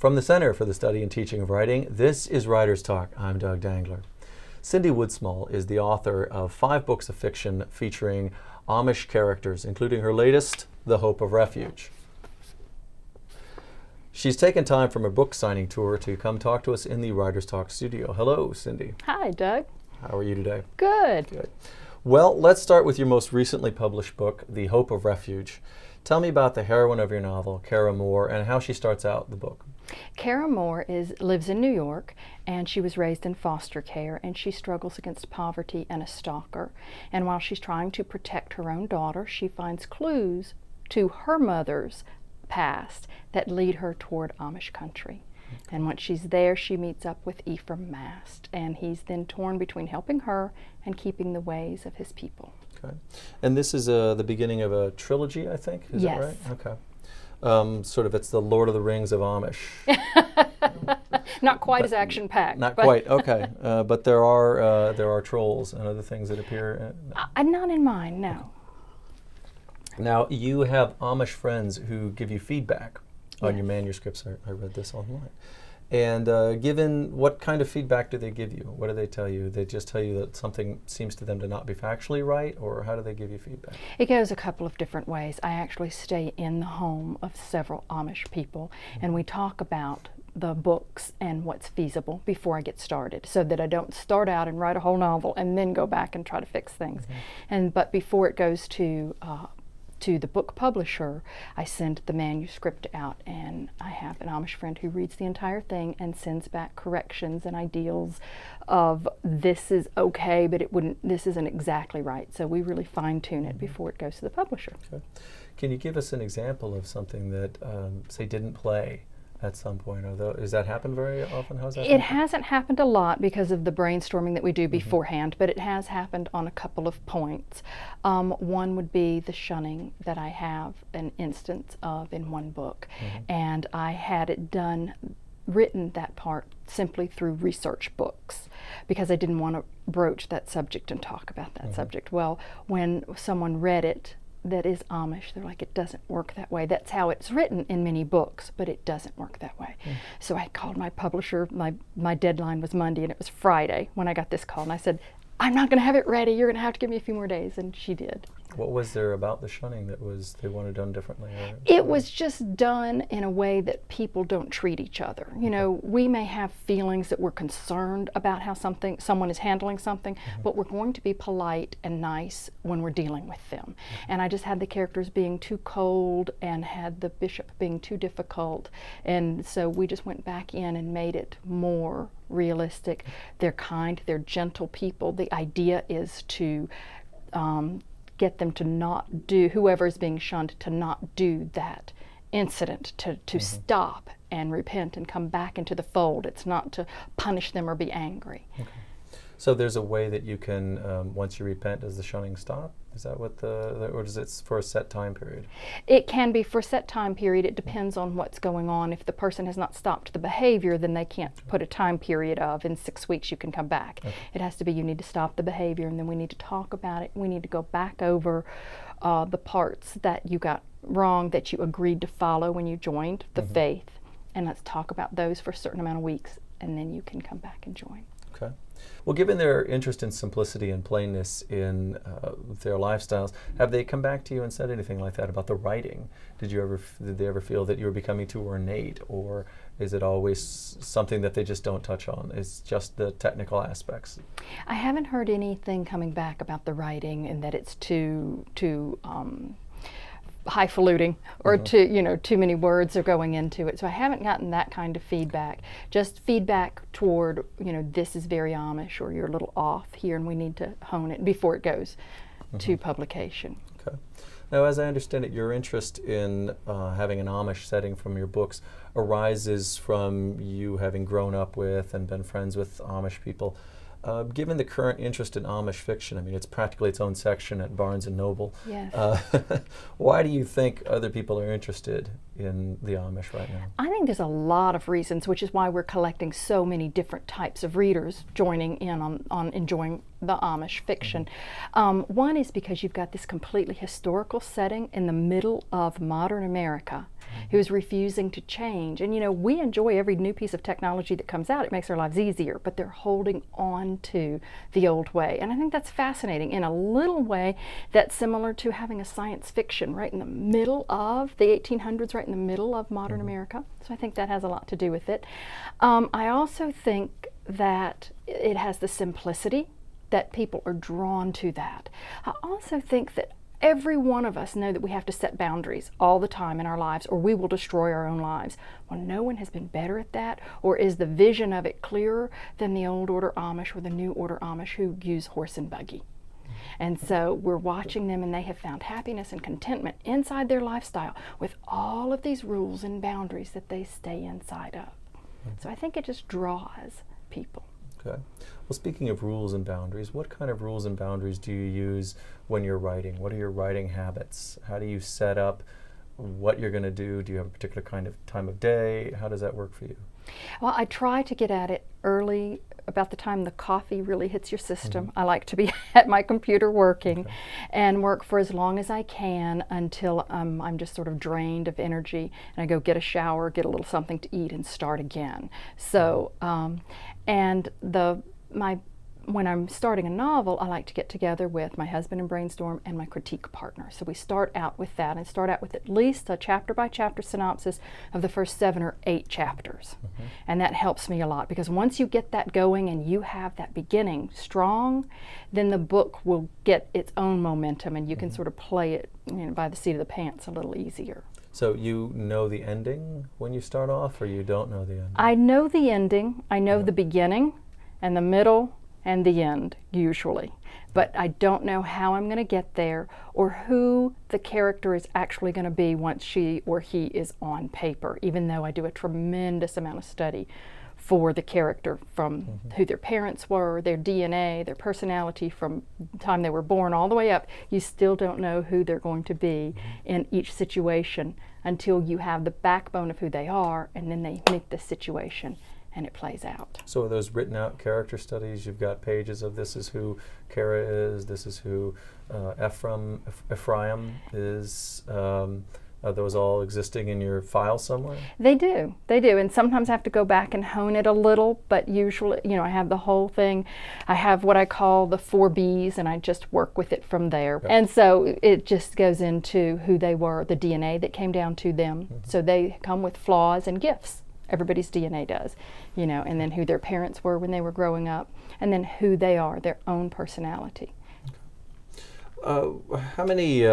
From the Center for the Study and Teaching of Writing, this is Writer's Talk. I'm Doug Dangler. Cindy Woodsmall is the author of 5 books of fiction featuring Amish characters, including her latest, The Hope of Refuge. She's taken time from her book signing tour to come talk to us in the Writer's Talk studio. Hello, Cindy. Hi, Doug. How are you today? Good. Good. Well, let's start with your most recently published book, The Hope of Refuge. Tell me about the heroine of your novel, Kara Moore, and how she starts out the book. Kara Moore lives in New York, and she was raised in foster care, and she struggles against poverty and a stalker. And while she's trying to protect her own daughter, she finds clues to her mother's past that lead her toward Amish country. And once she's there, she meets up with Ephraim Mast, and he's then torn between helping her and keeping the ways of his people. Okay. And this is the beginning of a trilogy, I think? Is Yes. that right? Okay. Sort of, it's the Lord of the Rings of Amish. Not quite as action-packed. Not quite, okay. But there are trolls and other things that appear. Not in mine, no. Now, you have Amish friends who give you feedback on Yes. your manuscripts. I read this online. And given what kind of feedback do they give you? What do they tell you? They just tell you that something seems to them to not be factually right, or how do they give you feedback? It goes a couple of different ways. I actually stay in the home of several Amish people, and we talk about the books and what's feasible before I get started, so that I don't start out and write a whole novel and then go back and try to fix things. But before it goes to the book publisher, I send the manuscript out, and I have an Amish friend who reads the entire thing and sends back corrections and ideals of this is okay, but this isn't exactly right. So we really fine-tune it before it goes to the publisher. Okay. Can you give us an example of something that, say, didn't play at some point? Does that happen very often? How's that? It hasn't happened a lot because of the brainstorming that we do beforehand, but it has happened on a couple of points. One would be the shunning that I have an instance of in one book, and I had it written that part simply through research books because I didn't want to broach that subject and talk about that subject. Well, when someone read it that is Amish, they're like, it doesn't work that way. That's how it's written in many books, but it doesn't work that way. So I called my publisher. My deadline was Monday, and it was Friday when I got this call, and I said, I'm not going to have it ready. You're going to have to give me a few more days, and she did. What was there about the shunning that they wanted done differently? It was just done in a way that people don't treat each other. You know, we may have feelings that we're concerned about how someone is handling something, but we're going to be polite and nice when we're dealing with them. And I just had the characters being too cold and had the bishop being too difficult. And so we just went back in and made it more realistic. They're kind, they're gentle people. The idea is to get them to not do, whoever is being shunned, to not do that incident, to stop and repent and come back into the fold. It's not to punish them or be angry. Okay. So there's a way that you can, once you repent, does the shunning stop? Is that what or is it for a set time period? It can be for a set time period. It depends on what's going on. If the person has not stopped the behavior, then they can't put a time period of, in 6 weeks you can come back. It has to be, you need to stop the behavior, and then we need to talk about it. We need to go back over the parts that you got wrong, that you agreed to follow when you joined the faith, and let's talk about those for a certain amount of weeks, and then you can come back and join. Okay. Well, given their interest in simplicity and plainness in their lifestyles, have they come back to you and said anything like that about the writing? Did they ever feel that you were becoming too ornate, or is it always something that they just don't touch on? It's just the technical aspects? I haven't heard anything coming back about the writing and that it's too highfalutin or too many words are going into it. So I haven't gotten that kind of feedback. Just feedback toward, this is very Amish, or you're a little off here and we need to hone it before it goes to publication. Okay. Now, as I understand it, your interest in having an Amish setting from your books arises from you having grown up with and been friends with Amish people. Given the current interest in Amish fiction, I mean, it's practically its own section at Barnes & Noble. Yes. Why do you think other people are interested in the Amish right now? I think there's a lot of reasons, which is why we're collecting so many different types of readers joining in on enjoying the Amish fiction. One is because you've got this completely historical setting in the middle of modern America, who is refusing to change. And you know, we enjoy every new piece of technology that comes out. It makes our lives easier, but they're holding on to the old way. And I think that's fascinating. In a little way, that's similar to having a science fiction right in the middle of the 1800s, right in the middle of modern America. So I think that has a lot to do with it. I also think that it has the simplicity that people are drawn to that. I also think that every one of us know that we have to set boundaries all the time in our lives, or we will destroy our own lives. Well, no one has been better at that, or is the vision of it clearer than the old order Amish or the new order Amish who use horse and buggy. And so we're watching them, and they have found happiness and contentment inside their lifestyle with all of these rules and boundaries that they stay inside of. So I think it just draws people. Okay. Well, speaking of rules and boundaries, what kind of rules and boundaries do you use when you're writing? What are your writing habits? How do you set up what you're going to do? Do you have a particular kind of time of day? How does that work for you? Well, I try to get at it early, about the time the coffee really hits your system. I like to be at my computer working and work for as long as I can until I'm just sort of drained of energy, and I go get a shower, get a little something to eat, and start again. So, when I'm starting a novel, I like to get together with my husband and brainstorm, and my critique partner. So we start out with that, and start out with at least a chapter by chapter synopsis of the first 7 or 8 chapters. And that helps me a lot, because once you get that going and you have that beginning strong, then the book will get its own momentum, and you can sort of play it, you know, by the seat of the pants a little easier. So you know the ending when you start off, or you don't know the ending? I know the ending. I know the beginning and the middle and the end, usually. But I don't know how I'm going to get there, or who the character is actually going to be once she or he is on paper, even though I do a tremendous amount of study for the character, from who their parents were, their DNA, their personality from the time they were born all the way up. You still don't know who they're going to be in each situation until you have the backbone of who they are, and then they meet the situation and it plays out. So are those written out character studies? You've got pages of this is who Kara is, this is who Ephraim is. Are those all existing in your file somewhere? They do, and sometimes I have to go back and hone it a little, but usually, you know, I have the whole thing. I have what I call the 4 Bs, and I just work with it from there. Okay. And so it just goes into who they were, the DNA that came down to them. So they come with flaws and gifts. Everybody's DNA does, you know, and then who their parents were when they were growing up, and then who they are, their own personality. How many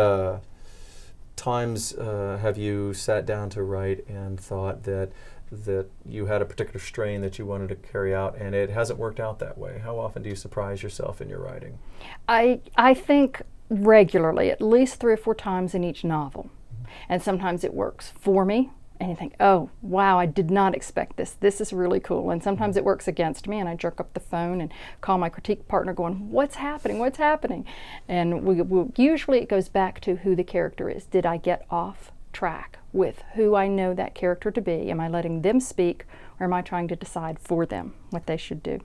times have you sat down to write and thought that you had a particular strain that you wanted to carry out and it hasn't worked out that way? How often do you surprise yourself in your writing? I think regularly, at least 3 or 4 times in each novel. And sometimes it works for me, and you think, oh, wow, I did not expect this. This is really cool. And sometimes it works against me, and I jerk up the phone and call my critique partner going, what's happening? What's happening? And usually it goes back to who the character is. Did I get off track with who I know that character to be? Am I letting them speak, or am I trying to decide for them what they should do?